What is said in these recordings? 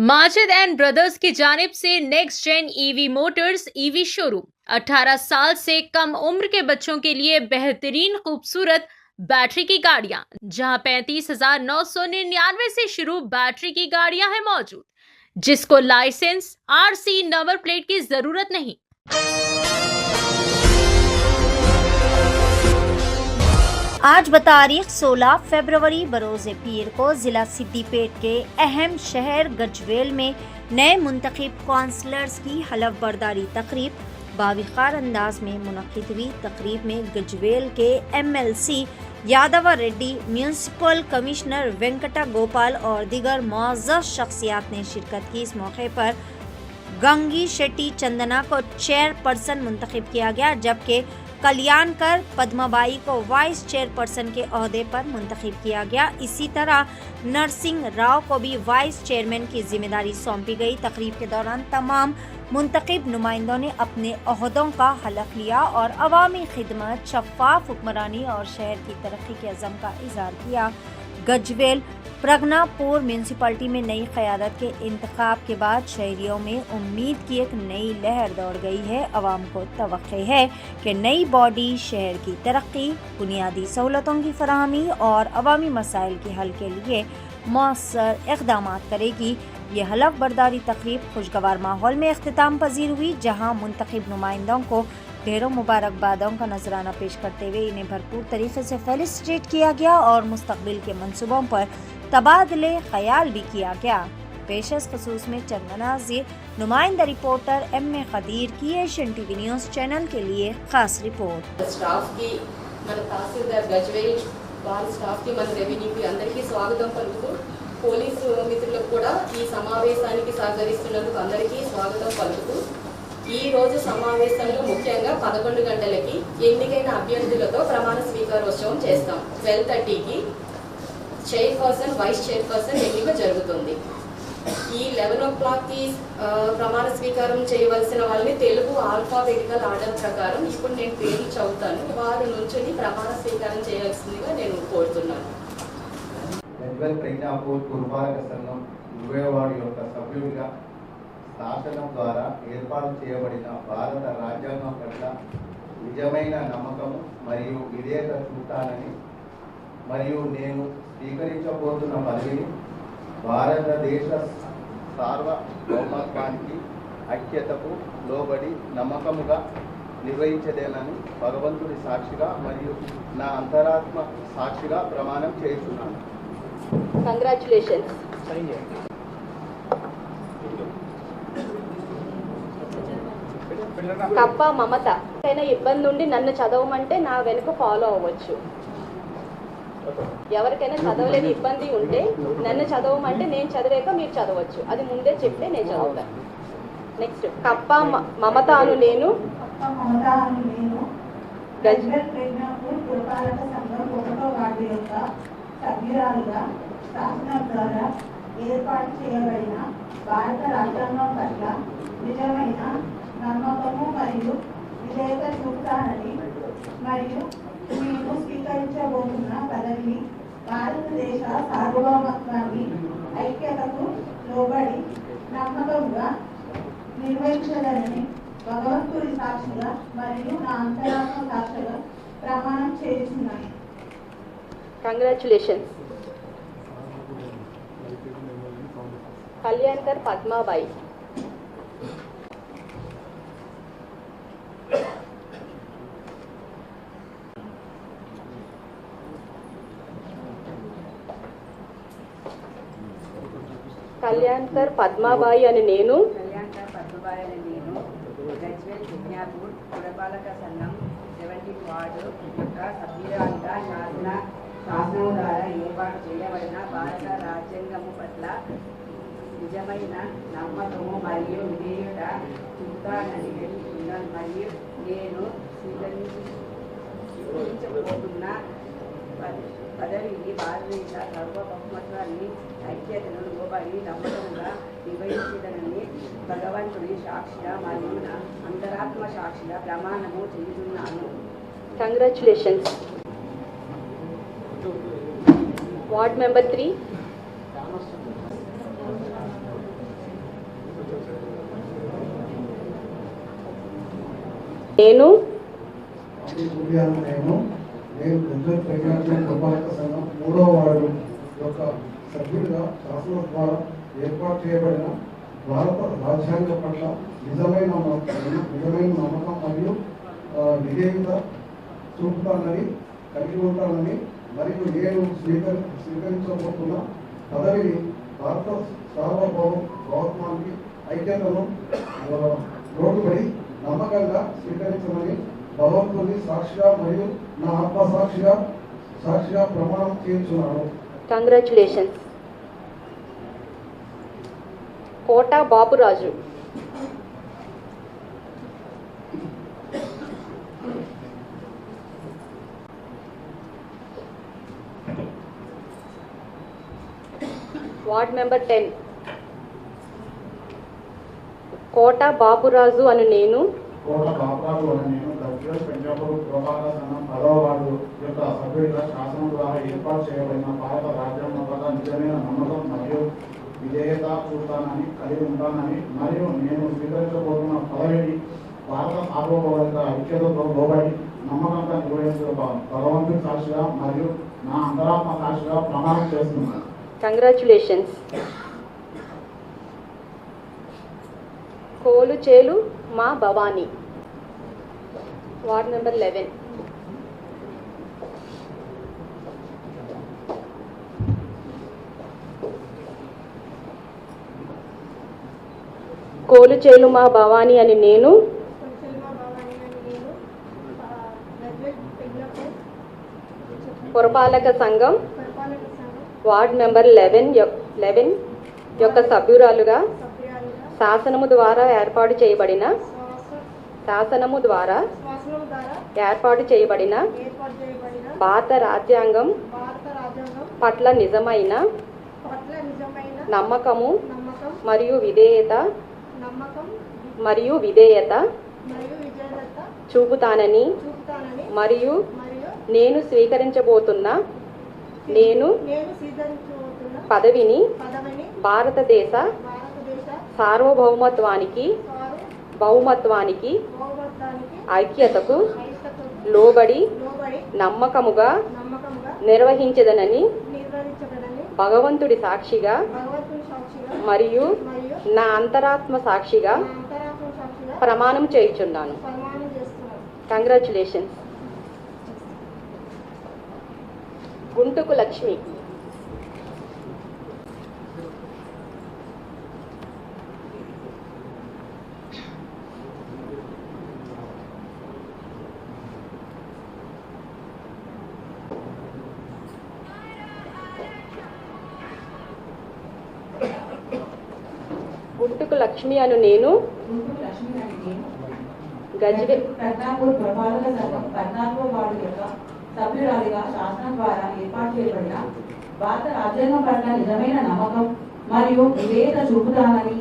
Majid and brothers की जानिब से next gen EV motors EV showroom 18 साल से कम उम्र के बच्चों के लिए बेहतरीन खूबसूरत बैटरी की गाड़ियां, जहां 35,999 से शुरू बैटरी की गाड़ियां हैं मौजूद, जिसको लाइसेंस आरसी नंबर प्लेट की जरूरत नहीं। आज बतारीख 16 फरवरी बरोज़ पीर को जिला सिद्दीपेट के अहम शहर गजवेल में नए मुंतखब काउंसलर्स की हलफ बर्दारी तकरीब बाविखार अंदाज में मुनक्किद हुई। तकरीब में गजवेल के MLC Yadav Reddy, municipal commissioner Venkata Gopal और दीगर मुअज़्ज़ज़ शख्सियात ने शिरकत की। इस मौके पर गंगी शेट्टी चंदना को चेयरपर्सन मुंतखब किया गया, जबकि कल्याणकर पद्माबाई को वाइस चेयरपर्सन के ओहदे पर मुंतखब किया गया। इसी तरह नरसिंह राव को भी वाइस चेयरमैन की जिम्मेदारी सौंपी गई। तकरीब के दौरान तमाम मुंतखब नुमाइंदों ने अपने ओहदों का हलफ लिया और अवामी खिदमत, शफाफ हुक्मरानी और शहर की तरक्की के अज़म का इज़हार किया। गजवेल प्रज्ञापुर म्यूनसिपलिटी में नई क़यादत के इंतखाब के बाद शहरियों में उम्मीद की एक नई लहर दौड़ गई है। अवाम को तवक्को है कि नई बॉडी शहर की तरक्की, बुनियादी सहूलतों की फराहमी और अवामी मसाइल के हल के लिए मौसर इक़दाम करेगी। ये हलफ बर्दारी तकरीब खुशगवार माहौल में इख्तिताम पजीर हुई, जहाँ मुंतखब नुमाइंदों को ढेरों मुबारकबादों का नजराना पेश करते हुए इन्हें भरपूर तरीके से फेलिसिटेट किया गया और मुस्तकबिल के मंसूबों पर तबादले ख्याल भी किया गया। पेशस खसूस में चंद मनाज़िर नुमाइंदा रिपोर्टर M.A. खदीर की एशियन टीवी न्यूज़ चैनल के लिए खास रिपोर्ट। स्टाफ की मन तहसीलदार गजवेल वारी स्टाफ की मन रेवेन्यू की अंदरिकी स्वागతం పలుకుతూ పోలీసు మిత్రులకు కూడా ఈ సమావేశానికి సహకరిస్తున్నందుకు అందరికీ స్వాగతం పలుకుతూ ఈ రోజు సమావేశంలో ముఖ్యంగా 11 గంటలకి ఎన్నికైన అభ్యర్థులతో ప్రమాణ స్వీకారోత్సవం చేస్తాం। 12:30కి చైర్పర్సన్, వైస్ చైర్పర్సన్ ఎన్నిక జరుగుతుంది। ఈ 11 o'clockకి ప్రమాణ స్వీకారం చేయవలసిన వాళ్ళని తెలుగు ఆల్ఫాబెటికల్ ఆర్డర్ ప్రకారం ఇప్పుడు నేను పేర్లు చదువుతాను, వారు నుంచుని ప్రమాణ స్వీకారం చేయాల్సిందిగా నేను కోరుతున్నాను। గజ్వేల్ ప్రజ్ఞాపూర్ పురపాలక సంఘం 20వ వార్డు యొక్క సభ్యుడిగా శాసనం ద్వారా ఏర్పాటు చేయబడిన భారత రాజ్యాంగం పట్ల నిజమైన నమ్మకము మరియు విధేయత చూపుతానని మరియు నేను స్వీకరించబోతున్న పదవిని భారతదేశ సార్వభౌమత్వానికి, ఐక్యతకు లోబడి నమ్మకముగా నిర్వహించదేనని భగవంతుడి సాక్షిగా మరియు నా అంతరాత్మ సాక్షిగా ప్రమాణం చేస్తున్నాను। కంగ్రాచులేషన్స్। కప్ప మమత అయినా ఇబ్బంది ఉండి నన్ను చదవమంటే నా వెనుక ఫాలో అవ్వచ్చు। ఎవరికైనా చదవలేని ఇబ్బంది ఉంటే నన్ను చదవమంటే నేను చదివాక మీరు చదవచ్చు, అది ముందే చెప్తే నేను చదువుతాను। నెక్స్ట్ కప్ప మమత అను నేను గజ్వేల్ ప్రజ్ఞాపూర్ పురపాలక సంఘం 1వ వార్డు యొక్క సభ్యురాలుగా శాసనం ద్వారా ఏర్పాటు చేయబడిన భారత రాజ్యాంగం పట్ల నిజమైన నమ్మకము మరియు విధేయత చూపుతానని మరియు నేను స్వీకరించబోతున్న పదవిని భారతదేశ సార్వభౌమత్వాన్ని, ఐక్యతకు లోబడి నమ్మకంగా నిర్వహించగలని భగవంతుడి సాక్షిగా మరియు నా అంతరాత్మ సాక్షిగా ప్రమాణం చేస్తున్నాను। కంగ్రాచులేషన్స్। కళ్యాణ్కర్ పద్మాబాయి। కళ్యాణ్కర్ పద్మాబాయి అని నేను గజ్వేల్ ప్రజ్ఞాపూర్ పురపాలక సంఘం 17వ వార్డు యొక్క సభ్యురాలుగా శాసనం ద్వారా ఏర్పాటు చేయబడిన భారత రాజ్యాంగము పట్ల నిజమైన నమ్మకము మరియు విధేయత చూపుతానని మరియు నేను స్వీకరించబోతున్న పదవిని భారతదేశ సార్వభౌమత్వాన్ని, ఐక్యతను లోబడి నమ్మకంగా నిర్వహించదనని భగవంతుడి సాక్షిగా మరియు నా అంతరాత్మ సాక్షిగా ప్రమాణము చేస్తున్నాను। కంగ్రాచులేషన్స్। వార్డ్ మెంబర్ 3 నేను నేను గజ్వేల్ ప్రజాక్షేత్ర పురపాలక సంఘం 3వ వార్డు యొక్క సభ్యుడిగా శాసనం ద్వారా ఏర్పాటు చేయబడిన భారత రాజ్యాంగ పట్ల నిజమైన నమ్మకం మరియు విధేయత చూపుతానని కలిగి ఉంటానని మరియు నేను స్వీకరించబోతున్న పదవిని భారత సార్వభౌమానికి ఐక్యతను లోటుబడి నమ్మకంగా స్వీకరించమని భగవంతుని సాక్షిగా మరియు నా ఆత్మ సాక్షిగా ప్రమాణం చేయించున్నాను. Congratulations. Kota Bapuraju. Ward member 10. Kota Bapuraju అను నేను గజ్వేల్ పెంచాపూర్ పురపాలక సంఘం 10వ వార్డు యొక్క సభ్యుడిగా శాసనం ద్వారా ఏర్పాటు చేయబడిన భారత రాజ్యాంగం పట్ల నిజమైన నమ్మకం మరియు విధేయత చూపుతానని కలిగి ఉంటానని మరియు నేను స్వీకరించబోతున్న పదవిని భారత సార్వభౌమిక ఐక్యతతో లోబడి నమ్మకంగా నిర్వహించే భగవంతుని సాక్షిగా మరియు నా అంతరాత్మ సాక్షిగా ప్రమాణం చేస్తున్నాను. కంగ్రాచులేషన్స్. కోలుచేలు మా భవానీ. Ward number 11. కోలుచేలు మా భవానీ అని నేను పురపాలక సంఘం వార్డ్ నెంబర్ 11 యొక్క సభ్యురాలుగా శాసనము ద్వారా ఏర్పాటు చేయబడిన భారత రాజ్యాంగం పట్ల నిజమైన నమ్మకము మరియు విధేయత చూపుతానని మరియు నేను స్వీకరించబోతున్న పదవిని భారతదేశ సార్వభౌమత్వానికి ఐక్యతకు లోబడి నమ్మకముగా నిర్వహించదనని భగవంతుడి సాక్షిగా మరియు నా అంతరాత్మ సాక్షిగా ప్రమాణం చేయుచున్నాను. కంగ్రాచులేషన్స్. గుంటుకు లక్ష్మి. గుంటుకు లక్ష్మి అను నేను గజ్వేల్ ప్రజ్ఞాపూర్ పురపాలక సంఘం 14వ వార్డు యొక్క సభ్యురాలిగా శాసనం ద్వారా ఏర్పాటు చేయబడిన భారత రాజ్యాంగం పట్ల నిజమైన నమ్మకం మరియు విధేయత చూపుతానని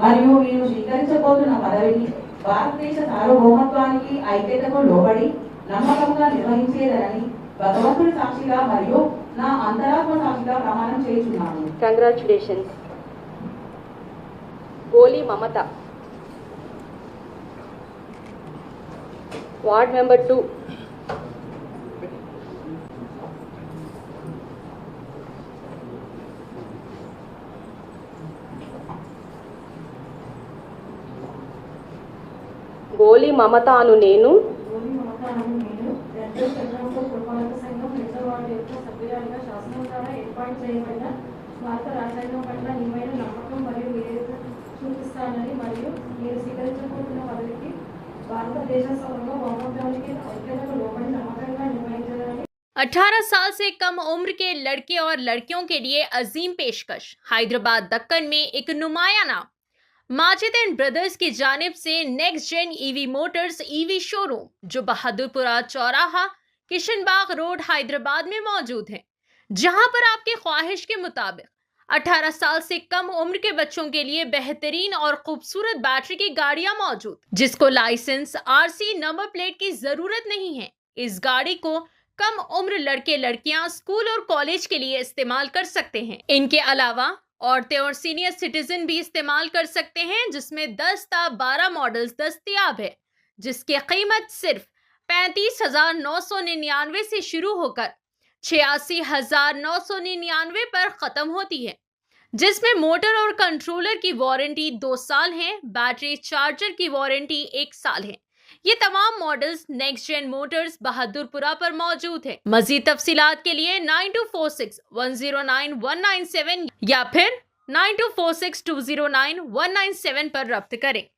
మరియు నేను స్వీకరించబోతున్న పదవిని భారతదేశ సార్వభౌమత్వానికి ఐక్యతకు లోబడి నమ్మకంగా నిర్వహించేదనని భగవంతుడి సాక్షిగా మరియు నా అంతరాత్మ సాక్షిగా ప్రమాణం చేయుచున్నాను. కంగ్రాచులేషన్స్. గోలి మమత. Ward number 2. గోలి మమత అను నేను పురపాలక సంఘం 2వ వార్డు యొక్క సభ్యురాలిగా శాసనం ద్వారా ఏర్పాటు చేయబడిన భారత రాజ్యాంగం పట్ల నిజమైన నమ్మకం మరియు విధేయత చూపిస్తానని మరియు నేను స్వీకరించబోతున్న పదవికి భారతదేశ సార్వభౌమత్వానికి ఐక్యతకు లోబడి నమ్మకంగా నిర్వహించాలని 18 साल से कम उम्र के लड़के और लड़कियों के लिए अजीम पेशकश। हैदराबाद दक्कन में एक नुमाया नाम माजिद एंड ब्रदर्स की जानिब से next gen EV motors EV showroom जो बहादुरपुरा चौराहा किशनबाग रोड हैदराबाद में मौजूद है, जहां पर आपके ख्वाहिश के मुताबिक 18 साल से कम उम्र के बच्चों के लिए बेहतरीन और खूबसूरत बैटरी की गाड़ियां मौजूद, जिसको लाइसेंस आरसी नंबर प्लेट की जरूरत नहीं है। इस गाड़ी को कम उम्र लड़के लड़कियां स्कूल और कॉलेज के लिए इस्तेमाल कर सकते हैं। इनके अलावा औरतें और सीनियर सिटीजन भी इस्तेमाल कर सकते हैं, जिसमें 10 ता 12 मॉडल्स दस्तयाब है, जिसकी कीमत सिर्फ 35,999 से शुरू होकर 86,999 पर खत्म होती है, जिसमें मोटर और कंट्रोलर की वारंटी 2 साल है, बैटरी चार्जर की वारंटी 1 साल है। ये तमाम models next gen motors Bahadurpura पर मौजूद है। मजीद तफसीलात के लिए 9246109197 या फिर 9246209197 पर रब्त करें।